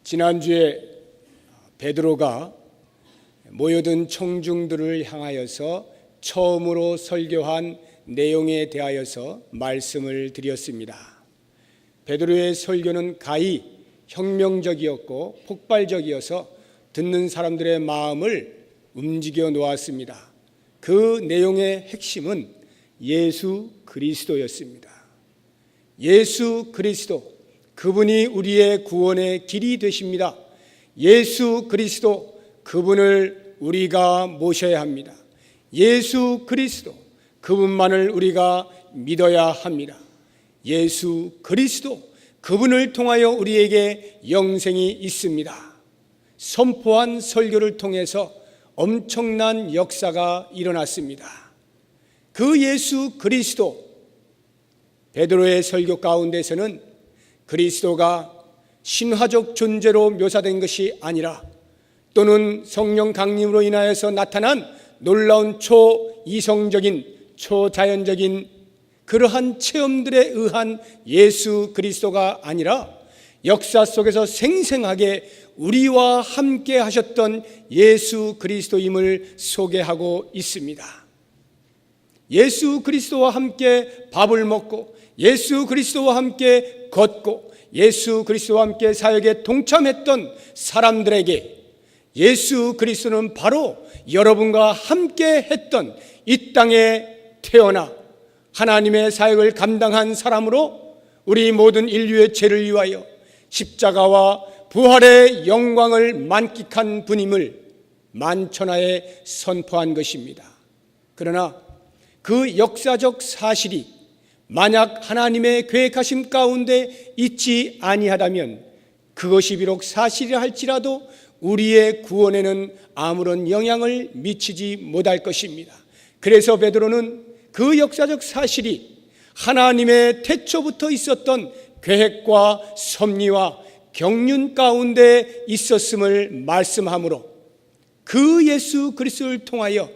지난주에 베드로가 모여든 청중들을 향하여서 처음으로 설교한 내용에 대하여서 말씀을 드렸습니다. 베드로의 설교는 가히 혁명적이었고 폭발적이어서 듣는 사람들의 마음을 움직여 놓았습니다. 그 내용의 핵심은 예수 그리스도였습니다. 예수 그리스도, 그분이 우리의 구원의 길이 되십니다. 예수 그리스도, 그분을 우리가 모셔야 합니다. 예수 그리스도, 그분만을 우리가 믿어야 합니다. 예수 그리스도, 그분을 통하여 우리에게 영생이 있습니다. 선포한 설교를 통해서 엄청난 역사가 일어났습니다. 그 예수 그리스도, 베드로의 설교 가운데서는 그리스도가 신화적 존재로 묘사된 것이 아니라 또는 성령 강림으로 인하여서 나타난 놀라운 초이성적인 초자연적인 그러한 체험들에 의한 예수 그리스도가 아니라 역사 속에서 생생하게 우리와 함께 하셨던 예수 그리스도임을 소개하고 있습니다. 예수 그리스도와 함께 밥을 먹고 예수 그리스도와 함께 걷고 예수 그리스도와 함께 사역에 동참했던 사람들에게 예수 그리스도는 바로 여러분과 함께 했던 이 땅에 태어나 하나님의 사역을 감당한 사람으로 우리 모든 인류의 죄를 위하여 십자가와 부활의 영광을 만끽한 분임을 만천하에 선포한 것입니다. 그러나 그 역사적 사실이 만약 하나님의 계획하심 가운데 있지 아니하다면 그것이 비록 사실이라 할지라도 우리의 구원에는 아무런 영향을 미치지 못할 것입니다. 그래서 베드로는 그 역사적 사실이 하나님의 태초부터 있었던 계획과 섭리와 경륜 가운데 있었음을 말씀하므로 그 예수 그리스도를 통하여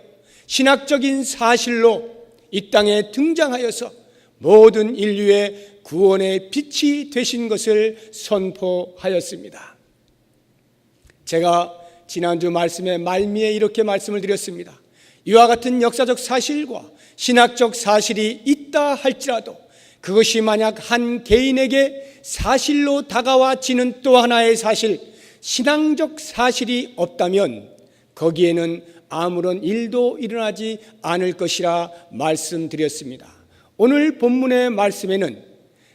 신학적인 사실로 이 땅에 등장하여서 모든 인류의 구원의 빛이 되신 것을 선포하였습니다. 제가 지난주 말씀의 말미에 이렇게 말씀을 드렸습니다. 이와 같은 역사적 사실과 신학적 사실이 있다 할지라도 그것이 만약 한 개인에게 사실로 다가와지는 또 하나의 사실, 신앙적 사실이 없다면 거기에는 아무런 일도 일어나지 않을 것이라 말씀드렸습니다. 오늘 본문의 말씀에는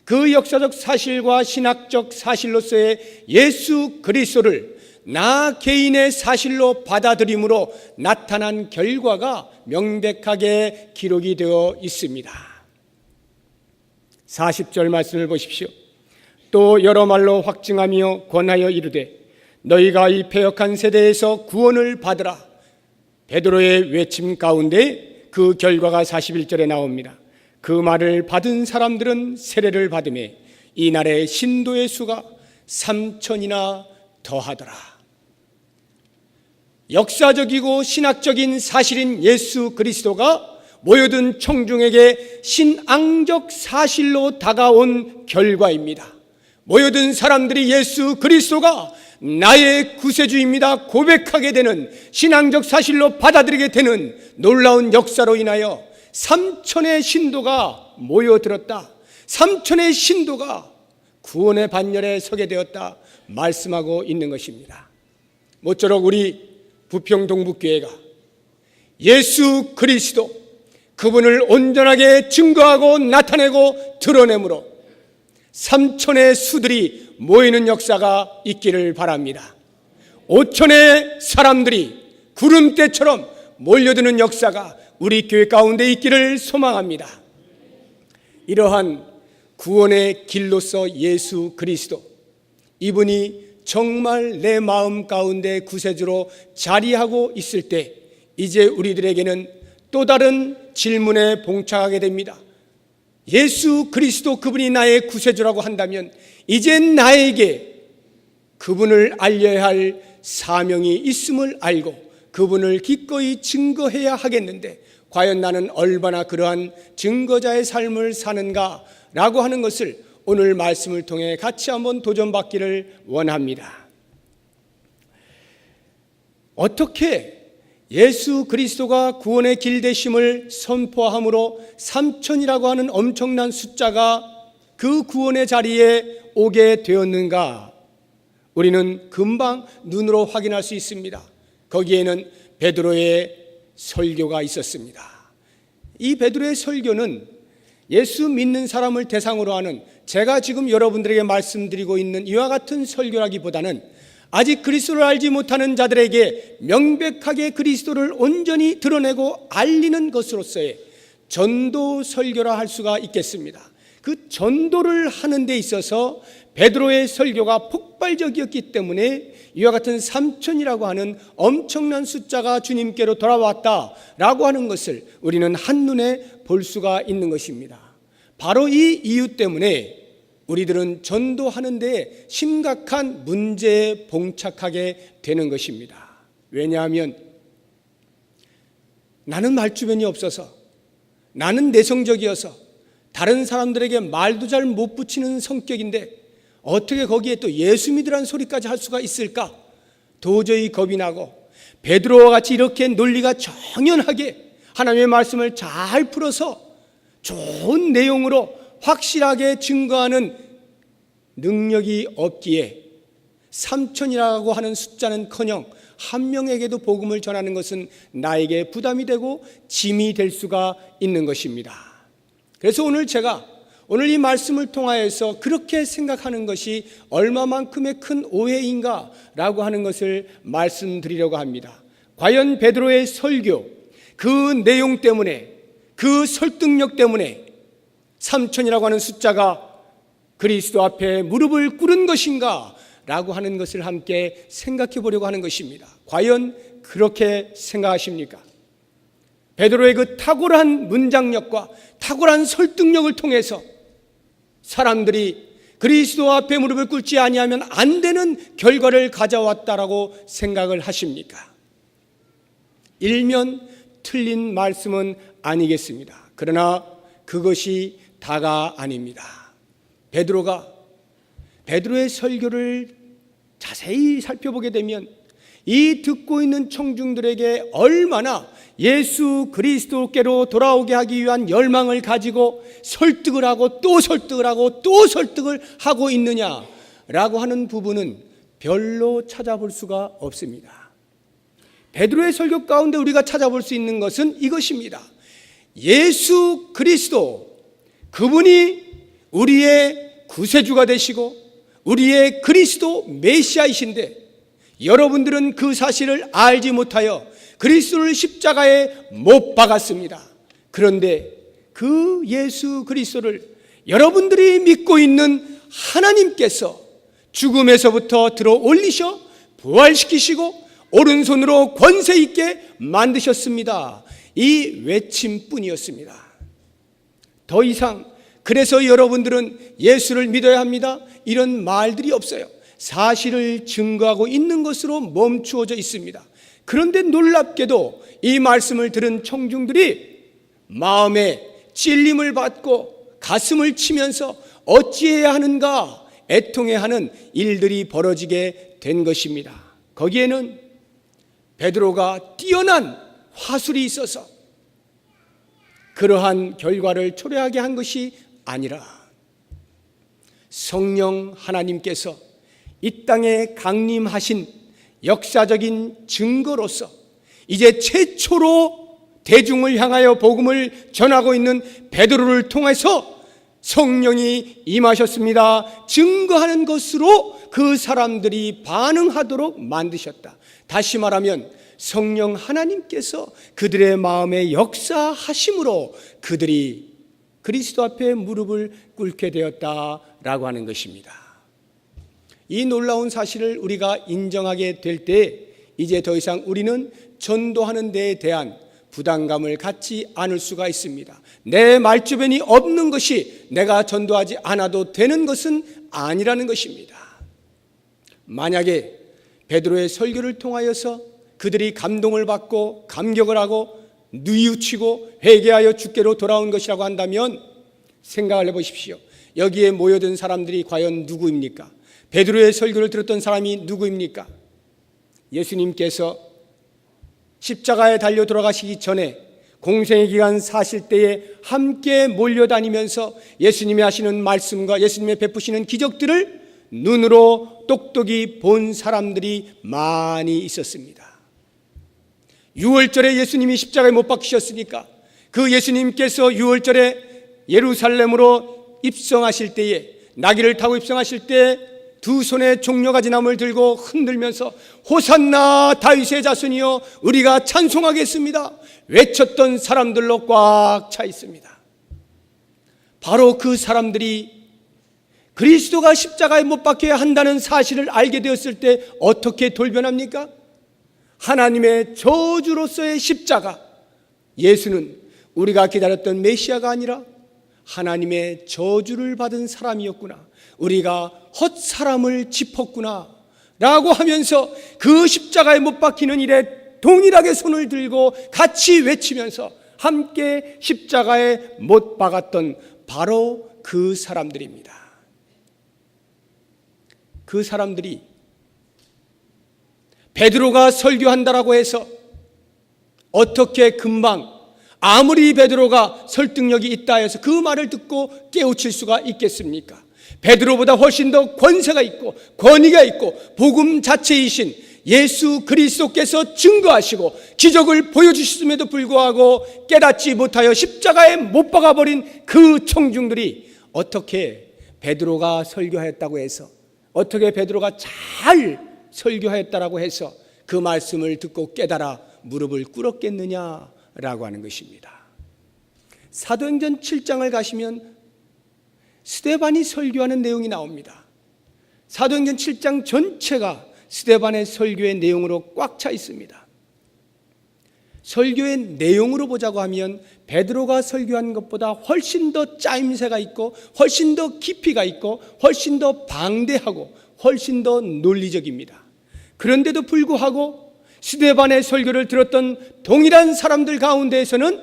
그 역사적 사실과 신학적 사실로서의 예수 그리스도를 나 개인의 사실로 받아들임으로 나타난 결과가 명백하게 기록이 되어 있습니다. 40절 말씀을 보십시오. 또 여러 말로 확증하며 권하여 이르되 너희가 이 패역한 세대에서 구원을 받으라. 베드로의 외침 가운데 그 결과가 41절에 나옵니다. 그 말을 받은 사람들은 세례를 받으매 이날의 신도의 수가 3,000이나 더하더라. 역사적이고 신학적인 사실인 예수 그리스도가 모여든 청중에게 신앙적 사실로 다가온 결과입니다. 모여든 사람들이 예수 그리스도가 나의 구세주입니다 고백하게 되는 신앙적 사실로 받아들이게 되는 놀라운 역사로 인하여 3,000의 신도가 모여들었다. 3,000의 신도가 구원의 반열에 서게 되었다 말씀하고 있는 것입니다. 모쪼록 우리 부평동북교회가 예수 그리스도 그분을 온전하게 증거하고 나타내고 드러내므로 3,000의 수들이 모이는 역사가 있기를 바랍니다. 5,000의 사람들이 구름대처럼 몰려드는 역사가 우리 교회 가운데 있기를 소망합니다. 이러한 구원의 길로서 예수 그리스도, 이분이 정말 내 마음 가운데 구세주로 자리하고 있을 때 이제 우리들에게는 또 다른 질문에 봉착하게 됩니다. 예수 그리스도 그분이 나의 구세주라고 한다면 이제 나에게 그분을 알려야 할 사명이 있음을 알고 그분을 기꺼이 증거해야 하겠는데 과연 나는 얼마나 그러한 증거자의 삶을 사는가 라고 하는 것을 오늘 말씀을 통해 같이 한번 도전받기를 원합니다. 어떻게 예수 그리스도가 구원의 길 되심을 선포함으로 3천이라고 하는 엄청난 숫자가 그 구원의 자리에 오게 되었는가? 우리는 금방 눈으로 확인할 수 있습니다. 거기에는 베드로의 설교가 있었습니다. 이 베드로의 설교는 예수 믿는 사람을 대상으로 하는, 제가 지금 여러분들에게 말씀드리고 있는 이와 같은 설교라기보다는 아직 그리스도를 알지 못하는 자들에게 명백하게 그리스도를 온전히 드러내고 알리는 것으로서의 전도 설교라 할 수가 있겠습니다. 그 전도를 하는 데 있어서 베드로의 설교가 폭발적이었기 때문에 이와 같은 3천이라고 하는 엄청난 숫자가 주님께로 돌아왔다라고 하는 것을 우리는 한눈에 볼 수가 있는 것입니다. 바로 이 이유 때문에 우리들은 전도하는 데 심각한 문제에 봉착하게 되는 것입니다. 왜냐하면 나는 말주변이 없어서, 나는 내성적이어서 다른 사람들에게 말도 잘 못 붙이는 성격인데 어떻게 거기에 또 예수 믿으라는 소리까지 할 수가 있을까? 도저히 겁이 나고, 베드로와 같이 이렇게 논리가 정연하게 하나님의 말씀을 잘 풀어서 좋은 내용으로 확실하게 증거하는 능력이 없기에 3천이라고 하는 숫자는커녕 한 명에게도 복음을 전하는 것은 나에게 부담이 되고 짐이 될 수가 있는 것입니다. 그래서 오늘 이 말씀을 통하여서 그렇게 생각하는 것이 얼마만큼의 큰 오해인가라고 하는 것을 말씀드리려고 합니다. 과연 베드로의 설교, 그 내용 때문에, 그 설득력 때문에 3천이라고 하는 숫자가 그리스도 앞에 무릎을 꿇은 것인가? 라고 하는 것을 함께 생각해 보려고 하는 것입니다. 과연 그렇게 생각하십니까? 베드로의 그 탁월한 문장력과 탁월한 설득력을 통해서 사람들이 그리스도 앞에 무릎을 꿇지 아니하면 안 되는 결과를 가져왔다라고 생각을 하십니까? 일면 틀린 말씀은 아니겠습니다. 그러나 그것이 다가 아닙니다. 베드로의 설교를 자세히 살펴보게 되면 이 듣고 있는 청중들에게 얼마나 예수 그리스도께로 돌아오게 하기 위한 열망을 가지고 설득을 하고 또 설득을 하고 또 설득을 하고 있느냐라고 하는 부분은 별로 찾아볼 수가 없습니다. 베드로의 설교 가운데 우리가 찾아볼 수 있는 것은 이것입니다. 예수 그리스도, 그분이 우리의 구세주가 되시고 우리의 그리스도 메시아이신데 여러분들은 그 사실을 알지 못하여 그리스도를 십자가에 못 박았습니다. 그런데 그 예수 그리스도를 여러분들이 믿고 있는 하나님께서 죽음에서부터 들어 올리셔 부활시키시고 오른손으로 권세 있게 만드셨습니다. 이 외침뿐이었습니다. 더 이상 그래서 여러분들은 예수를 믿어야 합니다, 이런 말들이 없어요. 사실을 증거하고 있는 것으로 멈추어져 있습니다. 그런데 놀랍게도 이 말씀을 들은 청중들이 마음에 찔림을 받고 가슴을 치면서 어찌해야 하는가 애통해하는 일들이 벌어지게 된 것입니다. 거기에는 베드로가 뛰어난 화술이 있어서 그러한 결과를 초래하게 한 것이 아니라 성령 하나님께서 이 땅에 강림하신 역사적인 증거로서 이제 최초로 대중을 향하여 복음을 전하고 있는 베드로를 통해서 성령이 임하셨습니다, 증거하는 것으로 그 사람들이 반응하도록 만드셨다. 다시 말하면 성령 하나님께서 그들의 마음에 역사하심으로 그들이 그리스도 앞에 무릎을 꿇게 되었다라고 하는 것입니다. 이 놀라운 사실을 우리가 인정하게 될 때 이제 더 이상 우리는 전도하는 데에 대한 부담감을 갖지 않을 수가 있습니다. 내 말주변이 없는 것이 내가 전도하지 않아도 되는 것은 아니라는 것입니다. 만약에 베드로의 설교를 통하여서 그들이 감동을 받고 감격을 하고 뉘우치고 회개하여 주께로 돌아온 것이라고 한다면 생각을 해보십시오. 여기에 모여든 사람들이 과연 누구입니까? 베드로의 설교를 들었던 사람이 누구입니까? 예수님께서 십자가에 달려 돌아가시기 전에 공생의 기간 사실 때에 함께 몰려다니면서 예수님이 하시는 말씀과 예수님의 베푸시는 기적들을 눈으로 똑똑히 본 사람들이 많이 있었습니다. 6월절에 예수님이 십자가에 못 박히셨으니까 그 예수님께서 6월절에 예루살렘으로 입성하실 때에, 나귀를 타고 입성하실 때 두 손에 종려가지나무를 들고 흔들면서 호산나 다윗의 자손이여 우리가 찬송하겠습니다 외쳤던 사람들로 꽉 차 있습니다. 바로 그 사람들이 그리스도가 십자가에 못 박혀야 한다는 사실을 알게 되었을 때 어떻게 돌변합니까? 하나님의 저주로서의 십자가, 예수는 우리가 기다렸던 메시아가 아니라 하나님의 저주를 받은 사람이었구나, 우리가 헛사람을 짚었구나 라고 하면서 그 십자가에 못 박히는 일에 동일하게 손을 들고 같이 외치면서 함께 십자가에 못 박았던 바로 그 사람들입니다. 그 사람들이 베드로가 설교한다라고 해서 어떻게 금방, 아무리 베드로가 설득력이 있다 해서 그 말을 듣고 깨우칠 수가 있겠습니까? 베드로보다 훨씬 더 권세가 있고 권위가 있고 복음 자체이신 예수 그리스도께서 증거하시고 기적을 보여주셨음에도 불구하고 깨닫지 못하여 십자가에 못 박아버린 그 청중들이 어떻게 베드로가 설교하였다고 해서, 어떻게 베드로가 잘 설교하였다라고 해서 그 말씀을 듣고 깨달아 무릎을 꿇었겠느냐라고 하는 것입니다. 사도행전 7장을 가시면 스데반이 설교하는 내용이 나옵니다. 사도행전 7장 전체가 스데반의 설교의 내용으로 꽉 차 있습니다. 설교의 내용으로 보자고 하면 베드로가 설교한 것보다 훨씬 더 짜임새가 있고 훨씬 더 깊이가 있고 훨씬 더 방대하고 훨씬 더 논리적입니다. 그런데도 불구하고 스데반의 설교를 들었던 동일한 사람들 가운데에서는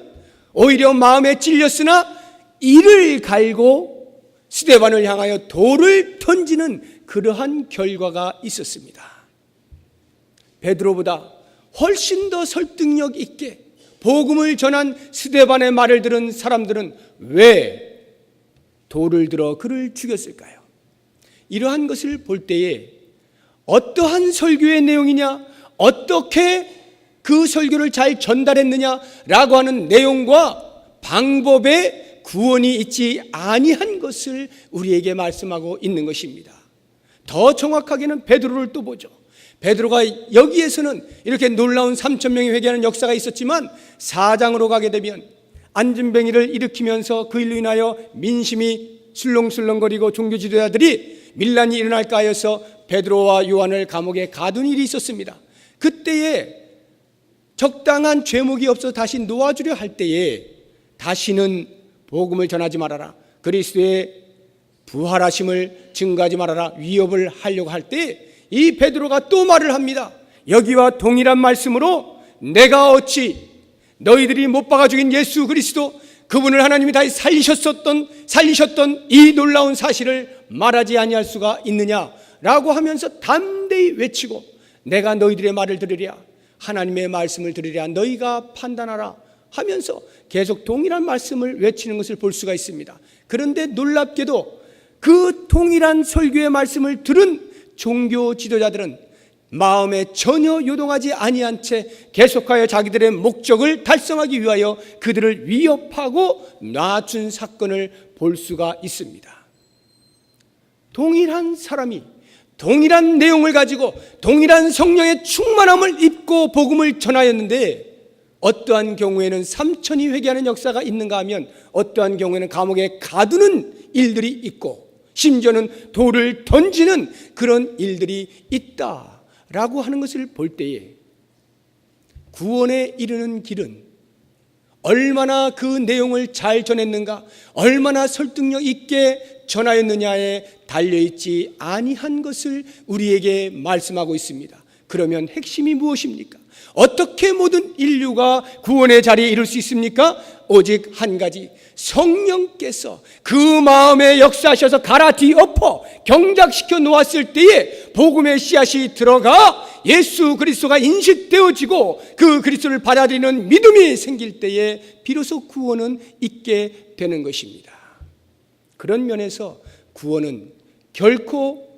오히려 마음에 찔렸으나 이를 갈고 스데반을 향하여 돌을 던지는 그러한 결과가 있었습니다. 베드로보다 훨씬 더 설득력 있게 복음을 전한 스데반의 말을 들은 사람들은 왜 돌을 들어 그를 죽였을까요? 이러한 것을 볼 때에 어떠한 설교의 내용이냐, 어떻게 그 설교를 잘 전달했느냐라고 하는 내용과 방법에 구원이 있지 아니한 것을 우리에게 말씀하고 있는 것입니다. 더 정확하게는 베드로를 또 보죠. 베드로가 여기에서는 이렇게 놀라운 3,000명이 회개하는 역사가 있었지만 4장으로 가게 되면 안진뱅이를 일으키면서 그 일로 인하여 민심이 술렁술렁거리고 종교 지도자들이 밀란이 일어날까 하여서 베드로와 요한을 감옥에 가둔 일이 있었습니다. 그때에 적당한 죄목이 없어 다시 놓아주려 할 때에 다시는 복음을 전하지 말아라, 그리스도의 부활하심을 증거하지 말아라 위협을 하려고 할 때 이 베드로가 또 말을 합니다. 여기와 동일한 말씀으로 내가 어찌 너희들이 못 박아 죽인 예수 그리스도, 그분을 하나님이 다시 살리셨던 이 놀라운 사실을 말하지 아니할 수가 있느냐라고 하면서 담대히 외치고 내가 너희들의 말을 들으랴, 하나님의 말씀을 들으랴, 너희가 판단하라 하면서 계속 동일한 말씀을 외치는 것을 볼 수가 있습니다. 그런데 놀랍게도 그 동일한 설교의 말씀을 들은 종교 지도자들은 마음에 전혀 요동하지 아니한 채 계속하여 자기들의 목적을 달성하기 위하여 그들을 위협하고 놔준 사건을 볼 수가 있습니다. 동일한 사람이 동일한 내용을 가지고 동일한 성령의 충만함을 입고 복음을 전하였는데 어떠한 경우에는 3,000이 회개하는 역사가 있는가 하면 어떠한 경우에는 감옥에 가두는 일들이 있고 심지어는 돌을 던지는 그런 일들이 있다라고 하는 것을 볼 때에 구원에 이르는 길은 얼마나 그 내용을 잘 전했는가, 얼마나 설득력 있게 전하였느냐에 달려있지 아니한 것을 우리에게 말씀하고 있습니다. 그러면 핵심이 무엇입니까? 어떻게 모든 인류가 구원의 자리에 이룰 수 있습니까? 오직 한 가지, 성령께서 그 마음에 역사하셔서 갈아뒤엎어 경작시켜 놓았을 때에 복음의 씨앗이 들어가 예수 그리스도가 인식되어지고 그 그리스도를 받아들이는 믿음이 생길 때에 비로소 구원은 있게 되는 것입니다. 그런 면에서 구원은 결코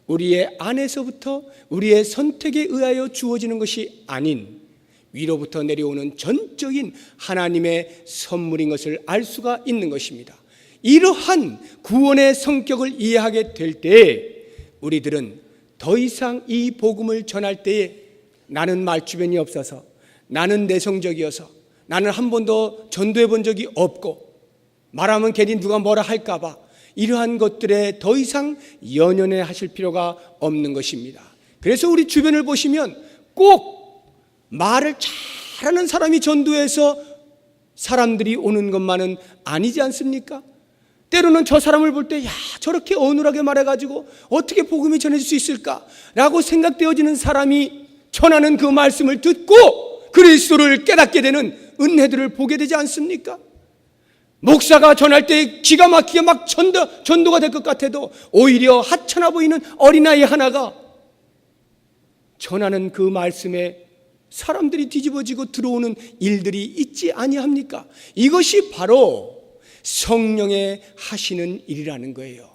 우리의 안에서부터 우리의 선택에 의하여 주어지는 것이 아닌 위로부터 내려오는 전적인 하나님의 선물인 것을 알 수가 있는 것입니다. 이러한 구원의 성격을 이해하게 될 때에 우리들은 더 이상 이 복음을 전할 때에 나는 말주변이 없어서, 나는 내성적이어서, 나는 한 번도 전도해 본 적이 없고, 말하면 괜히 누가 뭐라 할까 봐, 이러한 것들에 더 이상 연연해 하실 필요가 없는 것입니다. 그래서 우리 주변을 보시면 꼭 말을 잘하는 사람이 전도해서 사람들이 오는 것만은 아니지 않습니까? 때로는 저 사람을 볼 때, 야, 저렇게 어눌하게 말해가지고 어떻게 복음이 전해질 수 있을까라고 생각되어지는 사람이 전하는 그 말씀을 듣고 그리스도를 깨닫게 되는 은혜들을 보게 되지 않습니까? 목사가 전할 때 기가 막히게 막 전도가 될 것 같아도 오히려 하찮아 보이는 어린아이 하나가 전하는 그 말씀에 사람들이 뒤집어지고 들어오는 일들이 있지 아니합니까? 이것이 바로 성령의 하시는 일이라는 거예요.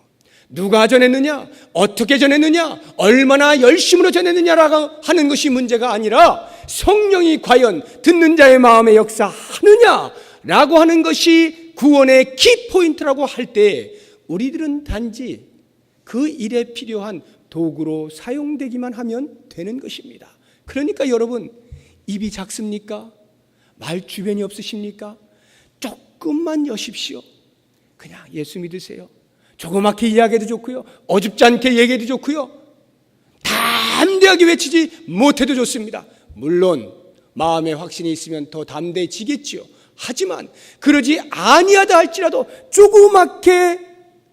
누가 전했느냐, 어떻게 전했느냐, 얼마나 열심으로 전했느냐라고 하는 것이 문제가 아니라 성령이 과연 듣는 자의 마음에 역사하느냐라고 하는 것이 구원의 키포인트라고 할 때 우리들은 단지 그 일에 필요한 도구로 사용되기만 하면 되는 것입니다. 그러니까 여러분, 입이 작습니까? 말 주변이 없으십니까? 조금만 여십시오. 그냥 예수 믿으세요. 조그맣게 이야기해도 좋고요, 어줍지 않게 얘기해도 좋고요, 담대하게 외치지 못해도 좋습니다. 물론 마음에 확신이 있으면 더 담대해지겠지요. 하지만 그러지 아니하다 할지라도 조그맣게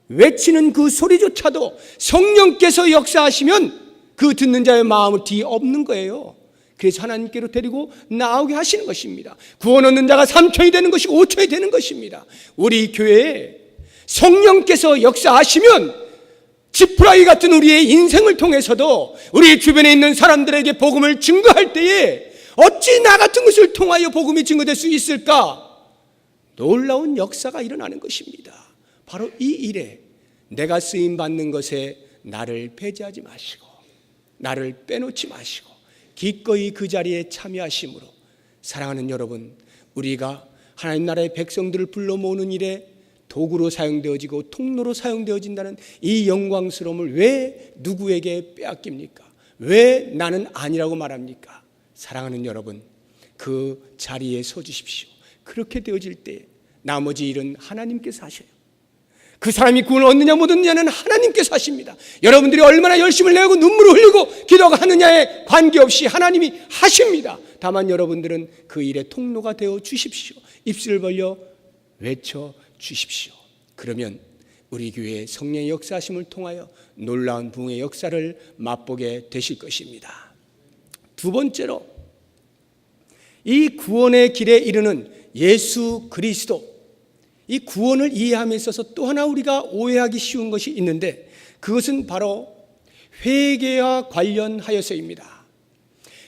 외치는 그 소리조차도 성령께서 역사하시면 그 듣는 자의 마음을 뒤엎는 거예요. 그래서 하나님께로 데리고 나오게 하시는 것입니다. 구원 얻는 자가 3천이 되는 것이고 5천이 되는 것입니다. 우리 교회에 성령께서 역사하시면 지푸라기 같은 우리의 인생을 통해서도 우리 주변에 있는 사람들에게 복음을 증거할 때에 어찌 나 같은 것을 통하여 복음이 증거될 수 있을까? 놀라운 역사가 일어나는 것입니다. 바로 이 일에 내가 쓰임받는 것에 나를 배제하지 마시고 나를 빼놓지 마시고 기꺼이 그 자리에 참여하심으로, 사랑하는 여러분, 우리가 하나님 나라의 백성들을 불러 모으는 일에 도구로 사용되어지고 통로로 사용되어진다는 이 영광스러움을 왜 누구에게 빼앗깁니까? 왜 나는 아니라고 말합니까? 사랑하는 여러분, 그 자리에 서 주십시오. 그렇게 되어질 때 나머지 일은 하나님께서 하셔요. 그 사람이 구원을 얻느냐 못 얻느냐는 하나님께서 하십니다. 여러분들이 얼마나 열심을 내고 눈물을 흘리고 기도하느냐에 관계없이 하나님이 하십니다. 다만 여러분들은 그 일의 통로가 되어 주십시오. 입술을 벌려 외쳐 주십시오. 그러면 우리 교회의 성령의 역사하심을 통하여 놀라운 부흥의 역사를 맛보게 되실 것입니다. 두 번째로, 이 구원의 길에 이르는 예수 그리스도, 이 구원을 이해함에 있어서 또 하나 우리가 오해하기 쉬운 것이 있는데 그것은 바로 회개와 관련하여서입니다.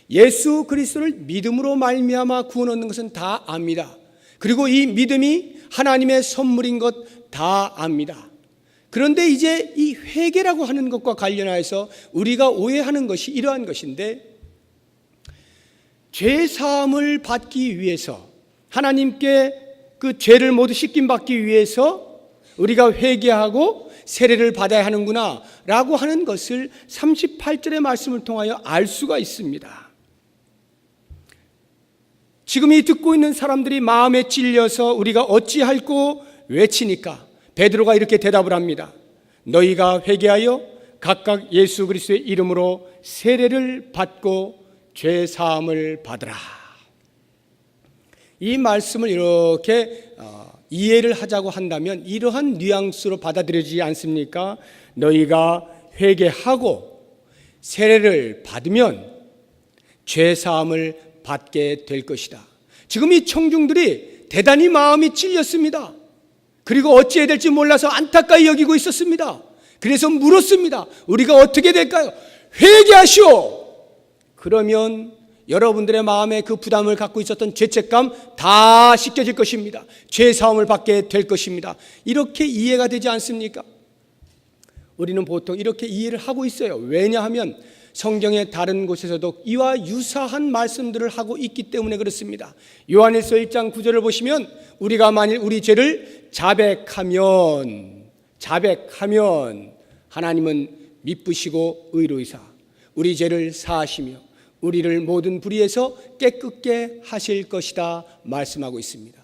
예수 그리스도를 믿음으로 말미암아 구원 얻는 것은 다 압니다. 그리고 이 믿음이 하나님의 선물인 것 다 압니다. 그런데 이제 이 회개라고 하는 것과 관련하여서 우리가 오해하는 것이 이러한 것인데, 죄 사함을 받기 위해서, 하나님께 그 죄를 모두 씻김 받기 위해서 우리가 회개하고 세례를 받아야 하는구나 라고 하는 것을 38절의 말씀을 통하여 알 수가 있습니다. 지금 이 듣고 있는 사람들이 마음에 찔려서 우리가 어찌할꼬 외치니까 베드로가 이렇게 대답을 합니다. 너희가 회개하여 각각 예수 그리스도의 이름으로 세례를 받고 죄 사함을 받으라. 이 말씀을 이렇게 이해를 하자고 한다면 이러한 뉘앙스로 받아들여지지 않습니까? 너희가 회개하고 세례를 받으면 죄 사함을 받게 될 것이다. 지금 이 청중들이 대단히 마음이 찔렸습니다. 그리고 어찌해야 될지 몰라서 안타까이 여기고 있었습니다. 그래서 물었습니다. 우리가 어떻게 될까요? 회개하시오. 그러면 여러분들의 마음에 그 부담을 갖고 있었던 죄책감 다 씻겨질 것입니다. 죄 사함을 받게 될 것입니다. 이렇게 이해가 되지 않습니까? 우리는 보통 이렇게 이해를 하고 있어요. 왜냐하면 성경의 다른 곳에서도 이와 유사한 말씀들을 하고 있기 때문에 그렇습니다. 요한일서 1장 9절을 보시면 우리가 만일 우리 죄를 자백하면 하나님은 미쁘시고 의로이사 우리 죄를 사하시며 우리를 모든 불의에서 깨끗게 하실 것이다 말씀하고 있습니다.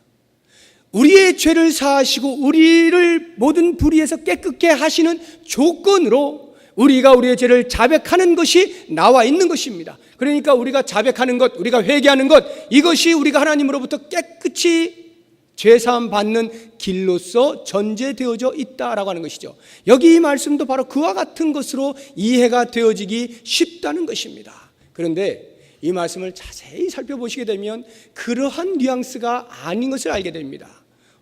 우리의 죄를 사하시고 우리를 모든 불의에서 깨끗게 하시는 조건으로 우리가 우리의 죄를 자백하는 것이 나와 있는 것입니다. 그러니까 우리가 자백하는 것, 우리가 회개하는 것, 이것이 우리가 하나님으로부터 깨끗이 죄사함 받는 길로서 전제되어져 있다라고 하는 것이죠. 여기 이 말씀도 바로 그와 같은 것으로 이해가 되어지기 쉽다는 것입니다. 그런데 이 말씀을 자세히 살펴보시게 되면 그러한 뉘앙스가 아닌 것을 알게 됩니다.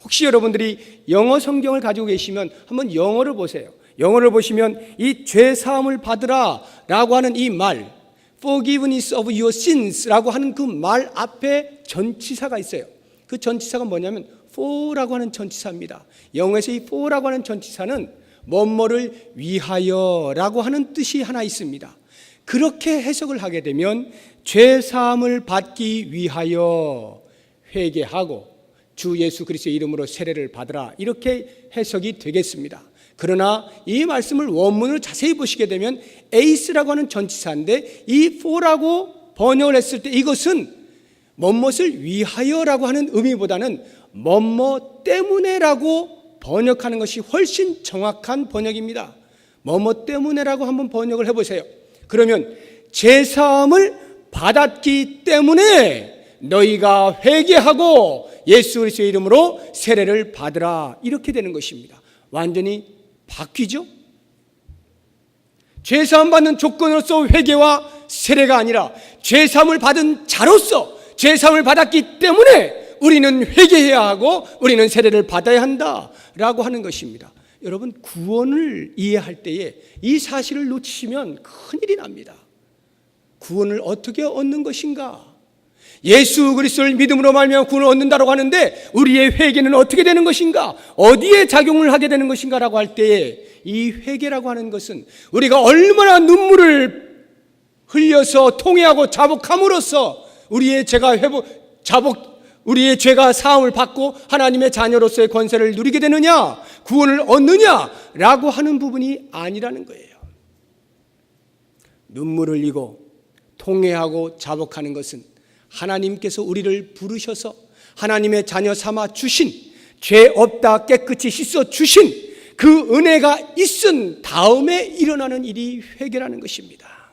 혹시 여러분들이 영어 성경을 가지고 계시면 한번 영어를 보세요. 영어를 보시면 이 죄 사함을 받으라 라고 하는 이 말, forgiveness of your sins 라고 하는 그 말 앞에 전치사가 있어요. 그 전치사가 뭐냐면 for라고 하는 전치사입니다. 영어에서 이 for라고 하는 전치사는 뭐뭐를 위하여 라고 하는 뜻이 하나 있습니다. 그렇게 해석을 하게 되면 죄 사함을 받기 위하여 회개하고 주 예수 그리스도의 이름으로 세례를 받으라, 이렇게 해석이 되겠습니다. 그러나 이 말씀을 원문을 자세히 보시게 되면 에이스라고 하는 전치사인데 이 for라고 번역을 했을 때 이것은 뭐뭇을 위하여라고 하는 의미보다는 뭐뭐 때문에라고 번역하는 것이 훨씬 정확한 번역입니다. 뭐뭐 때문에라고 한번 번역을 해보세요. 그러면 제사함을 받았기 때문에 너희가 회개하고 예수 그리스도의 이름으로 세례를 받으라, 이렇게 되는 것입니다. 완전히 바뀌죠. 죄사함 받는 조건으로서 회개와 세례가 아니라 죄사함을 받은 자로서 죄사함을 받았기 때문에 우리는 회개해야 하고 우리는 세례를 받아야 한다라고 하는 것입니다. 여러분, 구원을 이해할 때에 이 사실을 놓치시면 큰일이 납니다. 구원을 어떻게 얻는 것인가? 예수 그리스도를 믿음으로 말미암아 구원을 얻는다고 하는데 우리의 회개는 어떻게 되는 것인가? 어디에 작용을 하게 되는 것인가? 라고 할 때에 이 회개라고 하는 것은 우리가 얼마나 눈물을 흘려서 통회하고 자복함으로써 우리의 죄가 사함을 받고 하나님의 자녀로서의 권세를 누리게 되느냐, 구원을 얻느냐라고 하는 부분이 아니라는 거예요. 눈물을 흘리고 통회하고 자복하는 것은 하나님께서 우리를 부르셔서 하나님의 자녀 삼아 주신, 죄 없다 깨끗이 씻어 주신 그 은혜가 있은 다음에 일어나는 일이 회개라는 것입니다.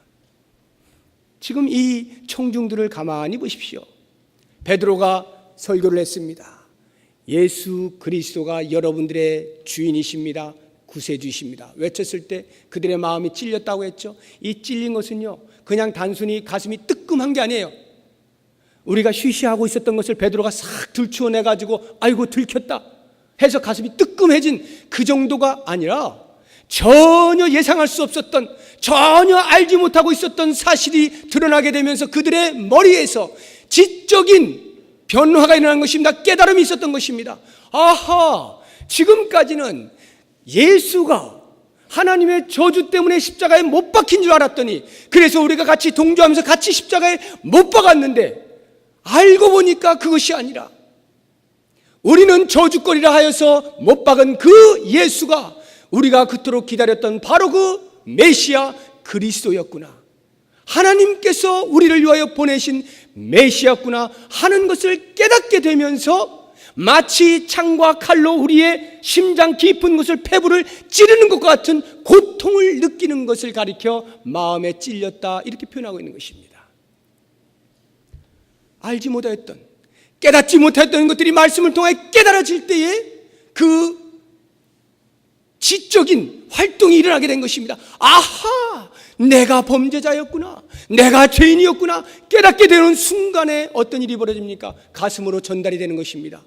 지금 이 청중들을 가만히 보십시오. 베드로가 설교를 했습니다. 예수 그리스도가 여러분들의 주인이십니다. 구세주이십니다. 외쳤을 때 그들의 마음이 찔렸다고 했죠. 이 찔린 것은요, 그냥 단순히 가슴이 뜨끔한 게 아니에요. 우리가 쉬쉬하고 있었던 것을 베드로가 싹 들추어내가지고 아이고 들켰다 해서 가슴이 뜨끔해진 그 정도가 아니라 전혀 예상할 수 없었던, 전혀 알지 못하고 있었던 사실이 드러나게 되면서 그들의 머리에서 지적인 변화가 일어난 것입니다. 깨달음이 있었던 것입니다. 아하, 지금까지는 예수가 하나님의 저주 때문에 십자가에 못 박힌 줄 알았더니, 그래서 우리가 같이 동조하면서 같이 십자가에 못 박았는데 알고 보니까 그것이 아니라 우리는 저주거리라 하여서 못 박은 그 예수가 우리가 그토록 기다렸던 바로 그 메시아 그리스도였구나, 하나님께서 우리를 위하여 보내신 메시아구나 하는 것을 깨닫게 되면서 마치 창과 칼로 우리의 심장 깊은 곳을, 폐부를 찌르는 것과 같은 고통을 느끼는 것을 가리켜 마음에 찔렸다, 이렇게 표현하고 있는 것입니다. 알지 못하였던, 깨닫지 못했던 것들이 말씀을 통해 깨달아질 때에 그 지적인 활동이 일어나게 된 것입니다. 아하, 내가 범죄자였구나, 내가 죄인이었구나 깨닫게 되는 순간에 어떤 일이 벌어집니까? 가슴으로 전달이 되는 것입니다.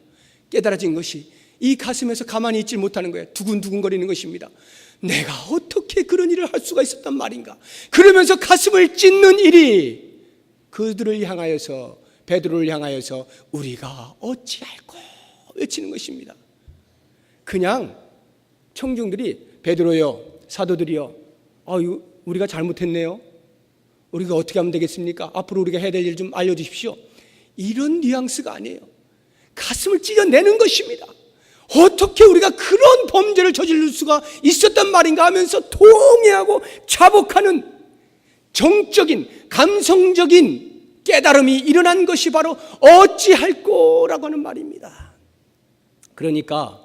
깨달아진 것이 이 가슴에서 가만히 있지 못하는 거예요. 두근두근거리는 것입니다. 내가 어떻게 그런 일을 할 수가 있었단 말인가? 그러면서 가슴을 찢는 일이 그들을 향하여서, 베드로를 향하여서 우리가 어찌할꼬 외치는 것입니다. 그냥 청중들이 베드로여, 사도들이여, 우리가 잘못했네요, 우리가 어떻게 하면 되겠습니까? 앞으로 우리가 해야 될 일 좀 알려주십시오, 이런 뉘앙스가 아니에요. 가슴을 찢어내는 것입니다. 어떻게 우리가 그런 범죄를 저지를 수가 있었단 말인가 하면서 통회하고 자복하는 정적인, 감성적인 깨달음이 일어난 것이 바로 어찌할꼬라고 하는 말입니다. 그러니까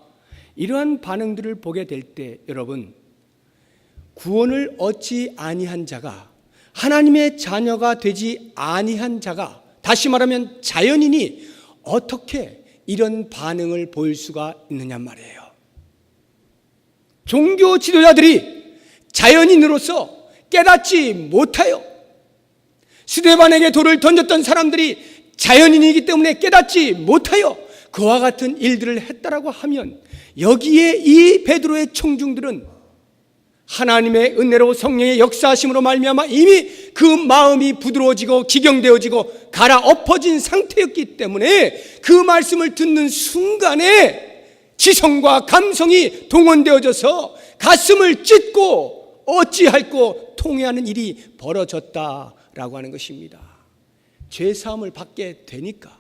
이러한 반응들을 보게 될 때 여러분, 구원을 얻지 아니한 자가, 하나님의 자녀가 되지 아니한 자가, 다시 말하면 자연인이 어떻게 이런 반응을 보일 수가 있느냐 말이에요. 종교 지도자들이 자연인으로서 깨닫지 못하여 스데반에게 돌을 던졌던 사람들이 자연인이기 때문에 깨닫지 못하여 그와 같은 일들을 했다라고 하면, 여기에 이 베드로의 청중들은 하나님의 은혜로 성령의 역사하심으로 말미암아 이미 그 마음이 부드러워지고 기경되어지고 갈아엎어진 상태였기 때문에 그 말씀을 듣는 순간에 지성과 감성이 동원되어져서 가슴을 찢고 어찌할꼬 통회하는 일이 벌어졌다라고 하는 것입니다. 죄사함을 받게 되니까,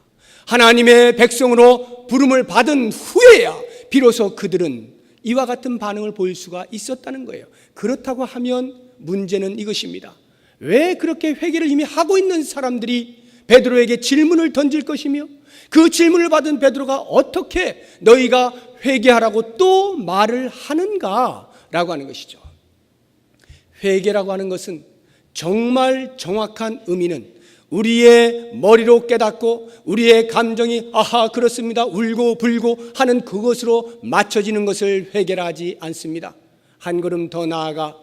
하나님의 백성으로 부름을 받은 후에야 비로소 그들은 이와 같은 반응을 보일 수가 있었다는 거예요. 그렇다고 하면 문제는 이것입니다. 왜 그렇게 회개를 이미 하고 있는 사람들이 베드로에게 질문을 던질 것이며, 그 질문을 받은 베드로가 어떻게 너희가 회개하라고 또 말을 하는가라고 하는 것이죠. 회개라고 하는 것은 정말 정확한 의미는 우리의 머리로 깨닫고 우리의 감정이 아하 그렇습니다 울고 불고 하는 그것으로 맞춰지는 것을 회개하지 않습니다. 한 걸음 더 나아가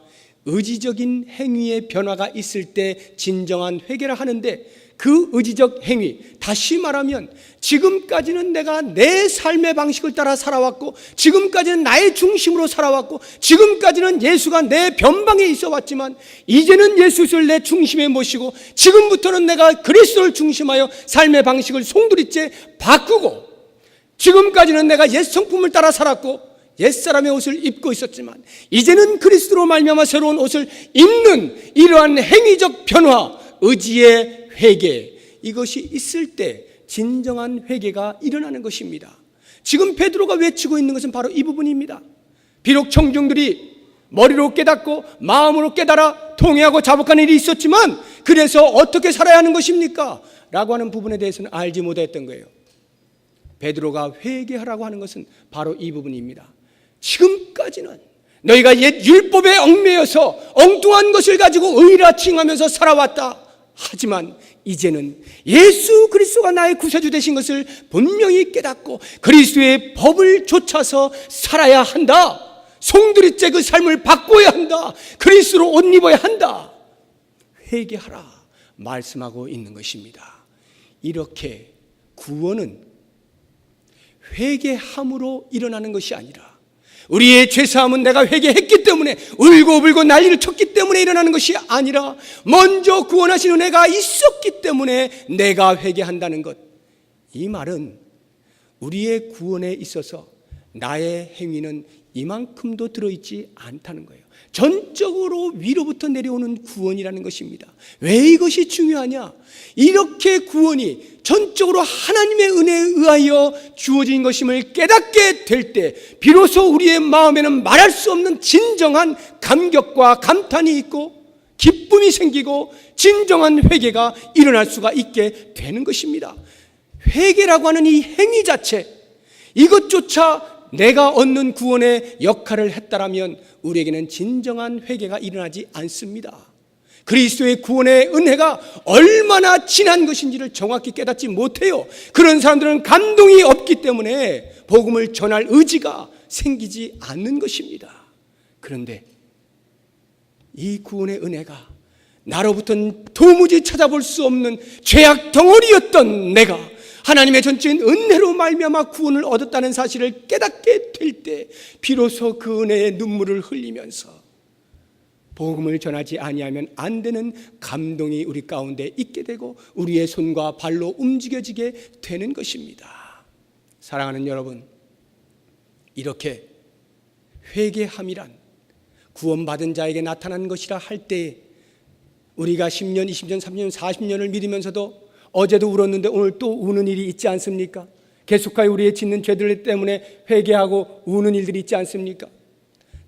의지적인 행위의 변화가 있을 때 진정한 회개를 하는데, 그 의지적 행위, 다시 말하면 지금까지는 내가 내 삶의 방식을 따라 살아왔고, 지금까지는 나의 중심으로 살아왔고, 지금까지는 예수가 내 변방에 있어 왔지만 이제는 예수를 내 중심에 모시고 지금부터는 내가 그리스도를 중심하여 삶의 방식을 송두리째 바꾸고, 지금까지는 내가 옛 성품을 따라 살았고 옛사람의 옷을 입고 있었지만 이제는 그리스도로 말미암아 새로운 옷을 입는 이러한 행위적 변화, 의지의 회개, 이것이 있을 때 진정한 회개가 일어나는 것입니다. 지금 베드로가 외치고 있는 것은 바로 이 부분입니다. 비록 청중들이 머리로 깨닫고 마음으로 깨달아 통회하고 자복하는 일이 있었지만, 그래서 어떻게 살아야 하는 것입니까? 라고 하는 부분에 대해서는 알지 못했던 거예요. 베드로가 회개하라고 하는 것은 바로 이 부분입니다. 지금까지는 너희가 옛 율법에 얽매여서 엉뚱한 것을 가지고 의라 칭하면서 살아왔다. 하지만 이제는 예수 그리스도가 나의 구세주 되신 것을 분명히 깨닫고 그리스도의 법을 좇아서 살아야 한다. 송두리째 그 삶을 바꿔야 한다. 그리스도로 옷 입어야 한다. 회개하라 말씀하고 있는 것입니다. 이렇게 구원은 회개함으로 일어나는 것이 아니라, 우리의 죄사함은 내가 회개했기 때문에 울고 불고 난리를 쳤기 때문에 일어나는 것이 아니라, 먼저 구원하신 은혜가 있었기 때문에 내가 회개한다는 것. 이 말은 우리의 구원에 있어서 나의 행위는 이만큼도 들어있지 않다는 거예요. 전적으로 위로부터 내려오는 구원이라는 것입니다. 왜 이것이 중요하냐? 이렇게 구원이 전적으로 하나님의 은혜에 의하여 주어진 것임을 깨닫게 될 때 비로소 우리의 마음에는 말할 수 없는 진정한 감격과 감탄이 있고 기쁨이 생기고 진정한 회개가 일어날 수가 있게 되는 것입니다. 회개라고 하는 이 행위 자체, 이것조차 내가 얻는 구원의 역할을 했다라면 우리에게는 진정한 회개가 일어나지 않습니다. 그리스도의 구원의 은혜가 얼마나 진한 것인지를 정확히 깨닫지 못해요. 그런 사람들은 감동이 없기 때문에 복음을 전할 의지가 생기지 않는 것입니다. 그런데 이 구원의 은혜가 나로부터는 도무지 찾아볼 수 없는 죄악 덩어리였던 내가 하나님의 전적인 은혜로 말미암아 구원을 얻었다는 사실을 깨닫게 될 때 비로소 그 은혜의 눈물을 흘리면서 복음을 전하지 아니하면 안 되는 감동이 우리 가운데 있게 되고 우리의 손과 발로 움직여지게 되는 것입니다. 사랑하는 여러분, 이렇게 회개함이란 구원받은 자에게 나타나는 것이라 할 때에 우리가 10년, 20년, 30년, 40년을 믿으면서도 어제도 울었는데 오늘 또 우는 일이 있지 않습니까? 계속하여 우리의 짓는 죄들 때문에 회개하고 우는 일들이 있지 않습니까?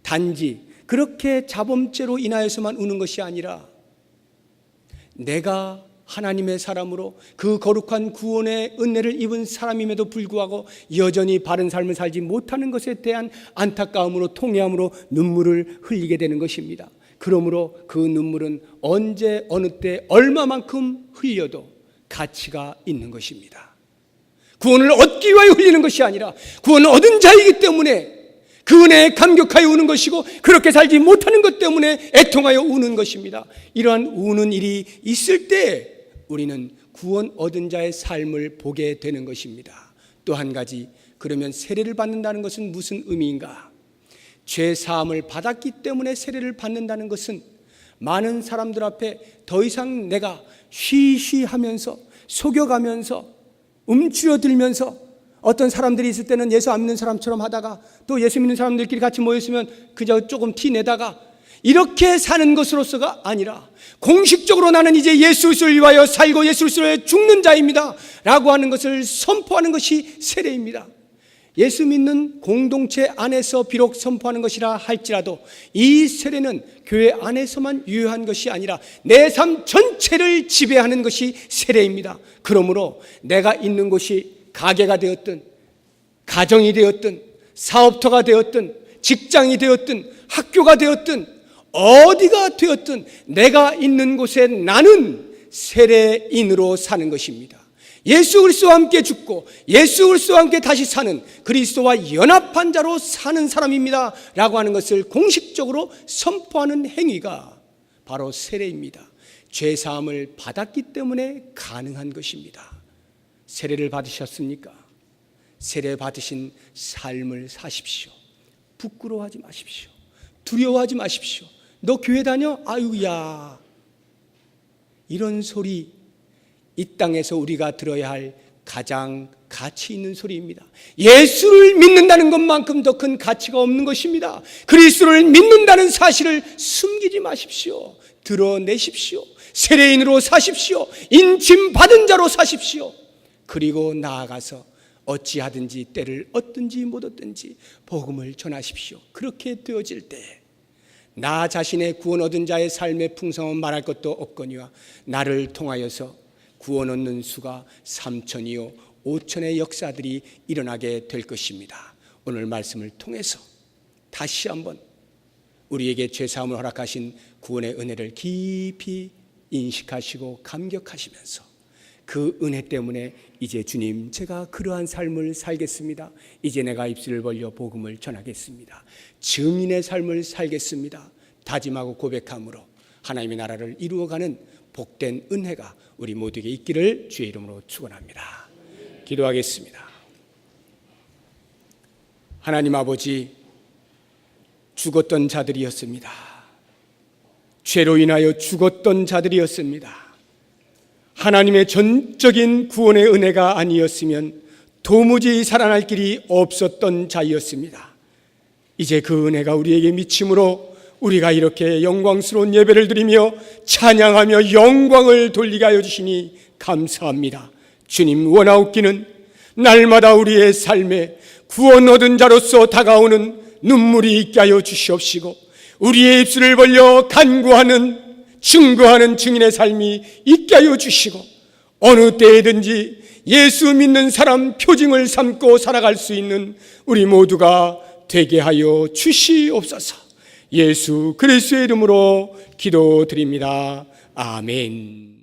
단지 그렇게 자범죄로 인하여서만 우는 것이 아니라 내가 하나님의 사람으로 그 거룩한 구원의 은혜를 입은 사람임에도 불구하고 여전히 바른 삶을 살지 못하는 것에 대한 안타까움으로 통회함으로 눈물을 흘리게 되는 것입니다. 그러므로 그 눈물은 언제 어느 때 얼마만큼 흘려도 가치가 있는 것입니다. 구원을 얻기 위하여 흘리는 것이 아니라 구원을 얻은 자이기 때문에 그 은혜에 감격하여 우는 것이고 그렇게 살지 못하는 것 때문에 애통하여 우는 것입니다. 이러한 우는 일이 있을 때 우리는 구원 얻은 자의 삶을 보게 되는 것입니다. 또 한 가지, 그러면 세례를 받는다는 것은 무슨 의미인가? 죄 사함을 받았기 때문에 세례를 받는다는 것은 많은 사람들 앞에 더 이상 내가 쉬쉬하면서 속여가면서 움츠러들면서 어떤 사람들이 있을 때는 예수 안 믿는 사람처럼 하다가 또 예수 믿는 사람들끼리 같이 모였으면 그저 조금 티 내다가 이렇게 사는 것으로서가 아니라 공식적으로 나는 이제 예수 그리스도를 위하여 살고 예수 그리스도를 위하여 죽는 자입니다 라고 하는 것을 선포하는 것이 세례입니다. 예수 믿는 공동체 안에서 비록 선포하는 것이라 할지라도 이 세례는 교회 안에서만 유효한 것이 아니라 내 삶 전체를 지배하는 것이 세례입니다. 그러므로 내가 있는 곳이 가게가 되었든 가정이 되었든 사업터가 되었든 직장이 되었든 학교가 되었든 어디가 되었든 내가 있는 곳에 나는 세례인으로 사는 것입니다. 예수 그리스도와 함께 죽고 예수 그리스도와 함께 다시 사는 그리스도와 연합한 자로 사는 사람입니다 라고 하는 것을 공식적으로 선포하는 행위가 바로 세례입니다. 죄사함을 받았기 때문에 가능한 것입니다. 세례를 받으셨습니까? 세례 받으신 삶을 사십시오. 부끄러워하지 마십시오. 두려워하지 마십시오. 너 교회 다녀? 아유야. 이런 소리 이 땅에서 우리가 들어야 할 가장 가치 있는 소리입니다. 예수를 믿는다는 것만큼 더 큰 가치가 없는 것입니다. 그리스도를 믿는다는 사실을 숨기지 마십시오. 드러내십시오. 세례인으로 사십시오. 인침 받은 자로 사십시오. 그리고 나아가서 어찌하든지 때를 얻든지 못 얻든지 복음을 전하십시오. 그렇게 되어질 때 나 자신의 구원 얻은 자의 삶의 풍성은 말할 것도 없거니와 나를 통하여서 구원 얻는 수가 3천이요 5천의 역사들이 일어나게 될 것입니다. 오늘 말씀을 통해서 다시 한번 우리에게 죄사함을 허락하신 구원의 은혜를 깊이 인식하시고 감격하시면서 그 은혜 때문에 이제 주님 제가 그러한 삶을 살겠습니다. 이제 내가 입술을 벌려 복음을 전하겠습니다. 증인의 삶을 살겠습니다. 다짐하고 고백함으로 하나님의 나라를 이루어가는 복된 은혜가 우리 모두에게 있기를 주의 이름으로 축원합니다. 기도하겠습니다. 하나님 아버지, 죽었던 자들이었습니다. 죄로 인하여 죽었던 자들이었습니다. 하나님의 전적인 구원의 은혜가 아니었으면 도무지 살아날 길이 없었던 자였습니다. 이제 그 은혜가 우리에게 미침으로 우리가 이렇게 영광스러운 예배를 드리며 찬양하며 영광을 돌리게 하여 주시니 감사합니다. 주님, 원하옵기는 날마다 우리의 삶에 구원 얻은 자로서 다가오는 눈물이 있게 하여 주시옵시고 우리의 입술을 벌려 간구하는 증거하는 증인의 삶이 있게 하여 주시고 어느 때에든지 예수 믿는 사람 표징을 삼고 살아갈 수 있는 우리 모두가 되게 하여 주시옵소서. 예수 그리스도의 이름으로 기도드립니다. 아멘.